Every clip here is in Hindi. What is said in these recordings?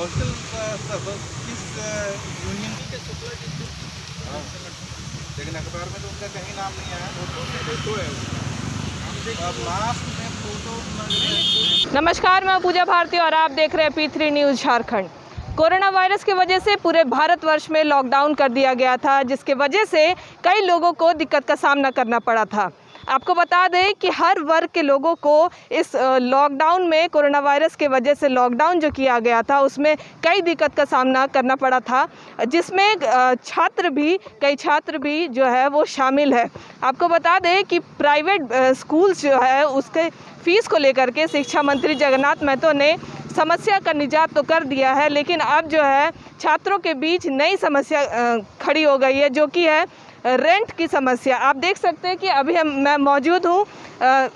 हॉस्टल सब किस यूनियन के शुक्ला जी से? हाँ, लेकिन अखबार में तो उनका कहीं नाम नहीं आया। फोटो है अब मास्क में फोटो। नमस्कार, मैं पूजा भारती और आप देख रहे हैं P3 news Jharkhand. Corona virus की वजह से पूरे भारतवर्ष में लॉकडाउन कर दिया गया था, जिसके वजह से कई लोगों को दिक्कत का सामना करना पड़ा था। आपको बता दें कि हर वर्ग के लोगों को इस लॉकडाउन में, कोरोना वायरस के वजह से लॉकडाउन जो किया गया था उसमें कई दिक्कत का सामना करना पड़ा था, जिसमें कई छात्र भी जो है वो शामिल है। आपको बता दें कि प्राइवेट स्कूल्स जो है उसके फीस को लेकर के शिक्षा मंत्री जगन्नाथ महतो ने समस्या का निजात तो कर दिया है, लेकिन अब जो है छात्रों के बीच नई समस्या खड़ी हो गई है, जो कि है रेंट की समस्या। आप देख सकते हैं कि अभी मैं मौजूद हूँ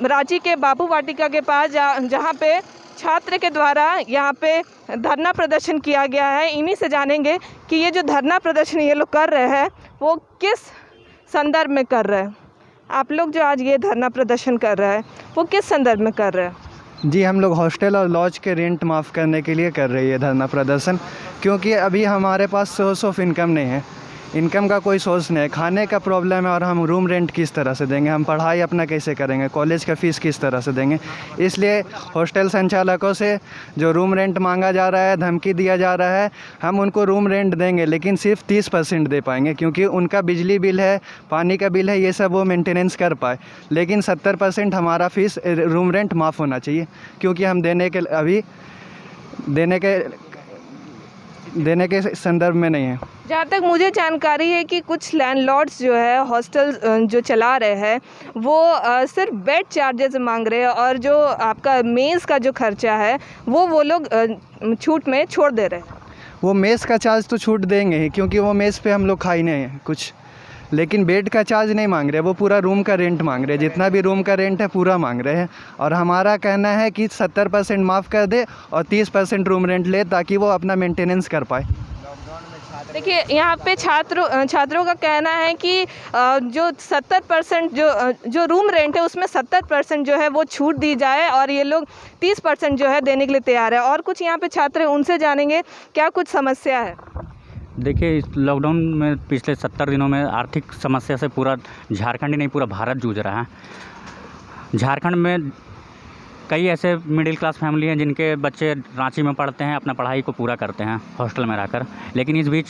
रांची के बापू वाटिका के पास, जहाँ पे छात्र के द्वारा यहाँ पे धरना प्रदर्शन किया गया है। इन्हीं से जानेंगे कि ये जो धरना प्रदर्शन ये लोग कर रहे हैं वो किस संदर्भ में कर रहे हैं। आप लोग जो आज ये धरना प्रदर्शन कर रहे हैं वो किस संदर्भ में कर रहे हैं? जी, हम लोग हॉस्टल और लॉज के रेंट माफ़ करने के लिए कर रही है धरना प्रदर्शन, क्योंकि अभी हमारे पास सोर्स ऑफ इनकम नहीं है। इनकम का कोई सोर्स नहीं है, खाने का प्रॉब्लम है और हम रूम रेंट किस तरह से देंगे, हम पढ़ाई अपना कैसे करेंगे, कॉलेज का फ़ीस किस तरह से देंगे। इसलिए हॉस्टल संचालकों से जो रूम रेंट मांगा जा रहा है, धमकी दिया जा रहा है, हम उनको रूम रेंट देंगे लेकिन सिर्फ 30% दे पाएंगे, क्योंकि उनका बिजली बिल है, पानी का बिल है, ये सब वो मेंटेनेंस कर पाए। लेकिन 70% हमारा फ़ीस रूम रेंट माफ़ होना चाहिए, क्योंकि हम देने के संदर्भ में नहीं है। जहाँ तक मुझे जानकारी है कि कुछ लैंडलॉर्ड्स जो है हॉस्टल जो चला रहे हैं वो सिर्फ बेड चार्जेस मांग रहे हैं, और जो आपका मेस का जो खर्चा है वो लोग छूट में छोड़ दे रहे हैं। वो मेस का चार्ज तो छूट देंगे ही, क्योंकि वो मेस पे हम लोग खा ही नहीं है कुछ, लेकिन बेड का चार्ज नहीं मांग रहे, वो पूरा रूम का रेंट मांग रहे हैं। जितना भी रूम का रेंट है पूरा मांग रहे हैं, और हमारा कहना है कि 70% माफ़ कर दे और 30% रूम रेंट ले, ताकि वो अपना मेंटेनेंस कर पाए। देखिए, यहाँ पे छात्रों का कहना है कि जो 70% जो रूम रेंट है उसमें 70% जो है वो छूट दी जाए, और ये लोग 30% जो है देने के लिए तैयार है। और कुछ यहाँ पे छात्र हैं, उनसे जानेंगे क्या कुछ समस्या है। देखिए, इस लॉकडाउन में पिछले 70 दिनों में आर्थिक समस्या से पूरा झारखंड ही नहीं, पूरा भारत जूझ रहा है। झारखंड में कई ऐसे मिडिल क्लास फैमिली हैं जिनके बच्चे रांची में पढ़ते हैं, अपना पढ़ाई को पूरा करते हैं हॉस्टल में रहकर, लेकिन इस बीच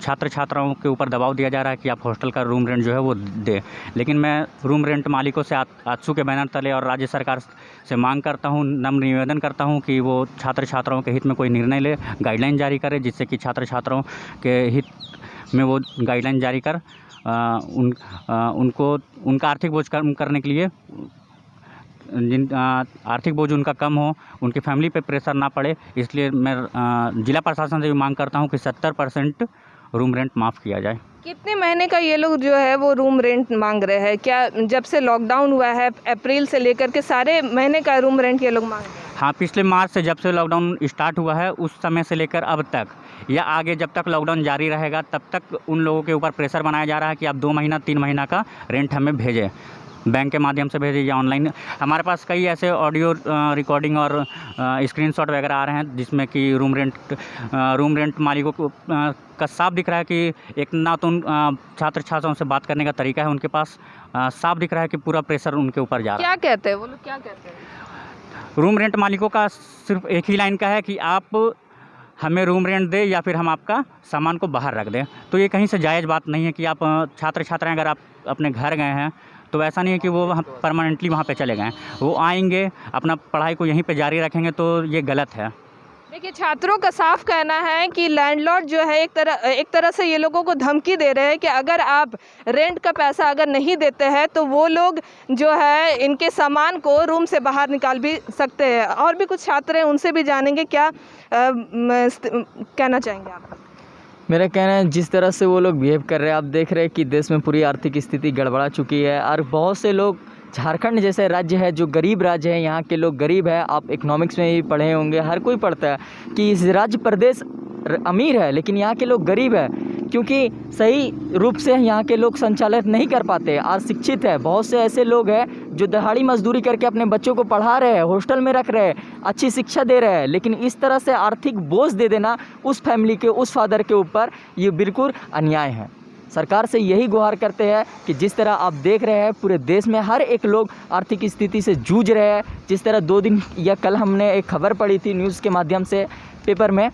छात्र छात्राओं के ऊपर दबाव दिया जा रहा है कि आप हॉस्टल का रूम रेंट जो है वो दे। लेकिन मैं रूम रेंट मालिकों से आजसू के बैनर तले और राज्य सरकार से मांग करता हूँ, नम्र निवेदन करता हूँ कि वो छात्र छात्राओं के हित में कोई निर्णय ले, गाइडलाइन जारी करे, जिससे कि छात्र छात्राओं के हित में वो गाइडलाइन जारी कर उनको उनका आर्थिक बोझ कम करने के लिए, आर्थिक बोझ उनका कम हो, उनकी फैमिली पे प्रेशर ना पड़े। इसलिए मैं जिला प्रशासन से भी मांग करता हूँ कि 70% रूम रेंट माफ़ किया जाए। कितने महीने का ये लोग जो है वो रूम रेंट मांग रहे हैं? क्या जब से लॉकडाउन हुआ है अप्रैल से लेकर के सारे महीने का रूम रेंट ये लोग मांग रहे हैं? हाँ, पिछले मार्च से, जब से लॉकडाउन स्टार्ट हुआ है उस समय से लेकर अब तक, या आगे जब तक लॉकडाउन जारी रहेगा तब तक उन लोगों के ऊपर प्रेशर बनाया जा रहा है कि आप 2 महीना 3 महीना का रेंट हमें भेजें, बैंक के माध्यम से भेजें या ऑनलाइन। हमारे पास कई ऐसे ऑडियो रिकॉर्डिंग और स्क्रीनशॉट वगैरह आ रहे हैं जिसमें कि रूम रेंट मालिकों को का साफ दिख रहा है कि एक ना तो छात्र छात्राओं से बात करने का तरीका है उनके पास, साफ दिख रहा है कि पूरा प्रेशर उनके ऊपर जा रहा है। क्या कहते हैं वो लोग, क्या कहते हैं? रूम रेंट मालिकों का सिर्फ एक ही लाइन का है कि आप हमें रूम रेंट दे या फिर हम आपका सामान को बाहर रख दें। तो ये कहीं से जायज़ बात नहीं है कि आप छात्र छात्राएँ अगर आप अपने घर गए हैं तो ऐसा नहीं है कि वो वहाँ परमानेंटली वहाँ पे चले गए, वो आएंगे अपना पढ़ाई को यहीं पे जारी रखेंगे, तो ये गलत है। देखिए, छात्रों का साफ कहना है कि लैंडलॉर्ड जो है एक तरह से ये लोगों को धमकी दे रहे हैं कि अगर आप रेंट का पैसा अगर नहीं देते हैं तो वो लोग जो है इनके सामान को रूम से बाहर निकाल भी सकते हैं। और भी कुछ छात्र हैं, उनसे भी जानेंगे क्या कहना चाहेंगे आप। मेरा कहना है, जिस तरह से वो लोग बिहेव कर रहे हैं, आप देख रहे हैं कि देश में पूरी आर्थिक स्थिति गड़बड़ा चुकी है, और बहुत से लोग, झारखंड जैसे राज्य है जो गरीब राज्य है, यहाँ के लोग गरीब है। आप इकोनॉमिक्स में ही पढ़े होंगे, हर कोई पढ़ता है कि इस राज्य प्रदेश अमीर है लेकिन यहाँ के लोग गरीब है, क्योंकि सही रूप से यहाँ के लोग संचालित नहीं कर पाते। और शिक्षित है, बहुत से ऐसे लोग हैं जो दिहाड़ी मजदूरी करके अपने बच्चों को पढ़ा रहे हैं, हॉस्टल में रख रहे हैं, अच्छी शिक्षा दे रहे हैं, लेकिन इस तरह से आर्थिक बोझ दे देना उस फैमिली के, उस फादर के ऊपर, ये बिल्कुल अन्याय है। सरकार से यही गुहार करते हैं कि जिस तरह आप देख रहे हैं पूरे देश में हर एक लोग आर्थिक स्थिति से जूझ रहे हैं। जिस तरह 2 दिन या कल हमने एक खबर पढ़ी थी न्यूज़ के माध्यम से पेपर में,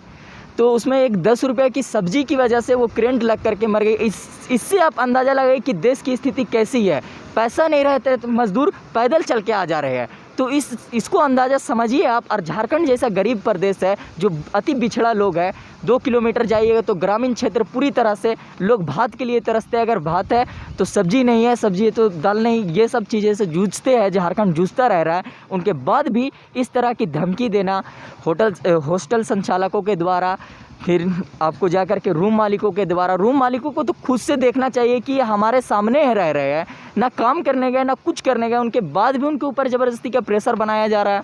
तो उसमें एक 10 रुपये की सब्जी की वजह से वो करंट लग करके मर गई। इससे आप अंदाज़ा लगाइए कि देश की स्थिति कैसी है। पैसा नहीं रहता तो मज़दूर पैदल चल के आ जा रहे हैं, तो इसको अंदाज़ा समझिए आप। और झारखंड जैसा गरीब प्रदेश है जो अति पिछड़ा लोग है, 2 किलोमीटर जाइएगा तो ग्रामीण क्षेत्र पूरी तरह से लोग भात के लिए तरसते हैं। अगर भात है तो सब्जी नहीं है, सब्जी है तो दाल नहीं, ये सब चीज़ें से जूझते हैं। झारखंड जूझता रह रहा है, उनके बाद भी इस तरह की धमकी देना हॉस्टल संचालकों के द्वारा, फिर आपको जा कर के रूम मालिकों के द्वारा। रूम मालिकों को तो खुद से देखना चाहिए कि हमारे सामने रह रहे हैं, ना काम करने गए ना कुछ करने गए, उनके बाद भी उनके ऊपर ज़बरदस्ती का प्रेशर बनाया जा रहा है।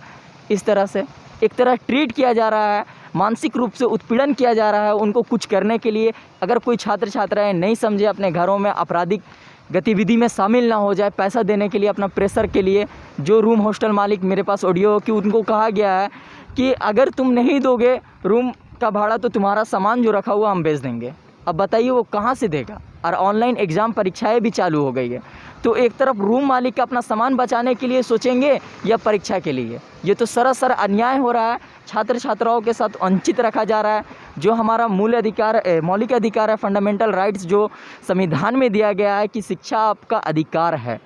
इस तरह से एक तरह ट्रीट किया जा रहा है, मानसिक रूप से उत्पीड़न किया जा रहा है उनको कुछ करने के लिए। अगर कोई छात्र छात्राएँ नहीं समझे, अपने घरों में आपराधिक गतिविधि में शामिल ना हो जाए पैसा देने के लिए, अपना प्रेशर के लिए, जो रूम हॉस्टल मालिक, मेरे पास ऑडियो कि उनको कहा गया है कि अगर तुम नहीं दोगे रूम का भाड़ा तो तुम्हारा सामान जो रखा हुआ हम बेच देंगे। अब बताइए वो कहाँ से देगा। और ऑनलाइन एग्ज़ाम परीक्षाएं भी चालू हो गई है, तो एक तरफ रूम मालिक अपना सामान बचाने के लिए सोचेंगे या परीक्षा के लिए। ये तो सरासर अन्याय हो रहा है, छात्र छात्राओं के साथ वंचित रखा जा रहा है। जो हमारा मौलिक अधिकार है, फंडामेंटल राइट्स जो संविधान में दिया गया है कि शिक्षा आपका अधिकार है,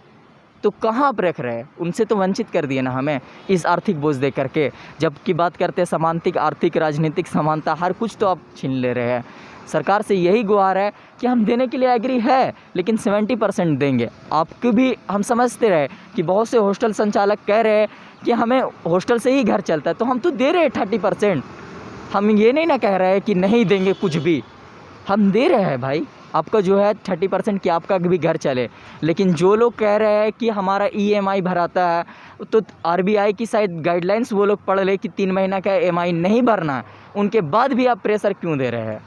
तो कहाँ आप रख रहे हैं? उनसे तो वंचित कर दिए ना हमें इस आर्थिक बोझ दे करके। जबकि बात करते हैं समांतिक, आर्थिक, राजनीतिक समानता, हर कुछ तो आप छीन ले रहे हैं। सरकार से यही गुहार है कि हम देने के लिए एग्री है, लेकिन 70% देंगे। आपको भी हम समझते रहे कि बहुत से हॉस्टल संचालक कह रहे हैं कि हमें हॉस्टल से ही घर चलता है, तो हम तो दे रहे हैं 30%। हम ये नहीं ना कह रहे हैं कि नहीं देंगे कुछ भी, हम दे रहे हैं भाई। आपका जो है 30% कि आपका भी घर चले। लेकिन जो लोग कह रहे हैं कि हमारा EMI भराता है, तो RBI की शायद गाइडलाइंस वो लोग पढ़ ले कि 3 महीना का EMI नहीं भरना है, उनके बाद भी आप प्रेशर क्यों दे रहे हैं?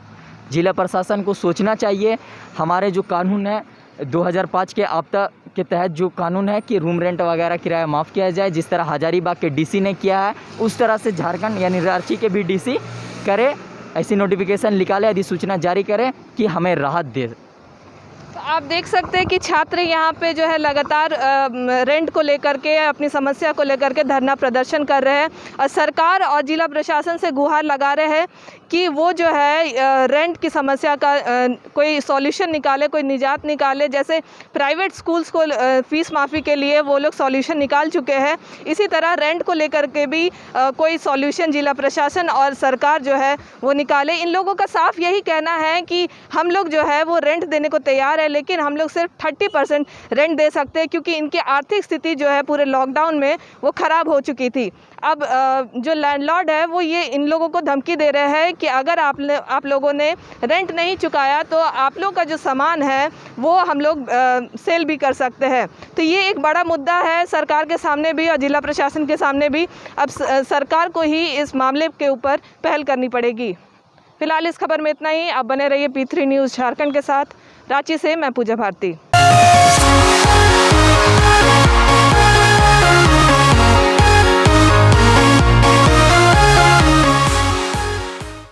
जिला प्रशासन को सोचना चाहिए। हमारे जो कानून है 2005 के आपदा के तहत जो कानून है कि रूम रेंट वगैरह किराया माफ़ किया जाए, जिस तरह हजारीबाग के DC ने किया है उस तरह से झारखंड यानी रांची के भी DC करे, ऐसी नोटिफिकेशन निकाले, अधिसूचना जारी करें कि हमें राहत दे। तो आप देख सकते हैं कि छात्र यहाँ पे जो है लगातार रेंट को लेकर के, अपनी समस्या को लेकर के धरना प्रदर्शन कर रहे हैं और सरकार और जिला प्रशासन से गुहार लगा रहे हैं कि वो जो है रेंट की समस्या का कोई सॉल्यूशन निकाले, कोई निजात निकाले। जैसे प्राइवेट स्कूल्स को फीस माफ़ी के लिए वो लोग सॉल्यूशन निकाल चुके हैं, इसी तरह रेंट को लेकर के भी कोई सॉल्यूशन जिला प्रशासन और सरकार जो है वो निकाले। इन लोगों का साफ यही कहना है कि हम लोग जो है वो रेंट देने को तैयार है, लेकिन हम लोग सिर्फ 30% रेंट दे सकते हैं, क्योंकि इनकी आर्थिक स्थिति जो है पूरे लॉकडाउन में वो ख़राब हो चुकी थी। अब जो लैंडलॉर्ड है वो ये इन लोगों को धमकी दे रहे हैं कि अगर आप लोगों ने रेंट नहीं चुकाया तो आप लोग का जो सामान है वो हम लोग सेल भी कर सकते हैं। तो ये एक बड़ा मुद्दा है सरकार के सामने भी और जिला प्रशासन के सामने भी। अब सरकार को ही इस मामले के ऊपर पहल करनी पड़ेगी। फिलहाल इस खबर में इतना ही। आप बने रहिए P3 न्यूज़ झारखंड के साथ। रांची से मैं पूजा भारती।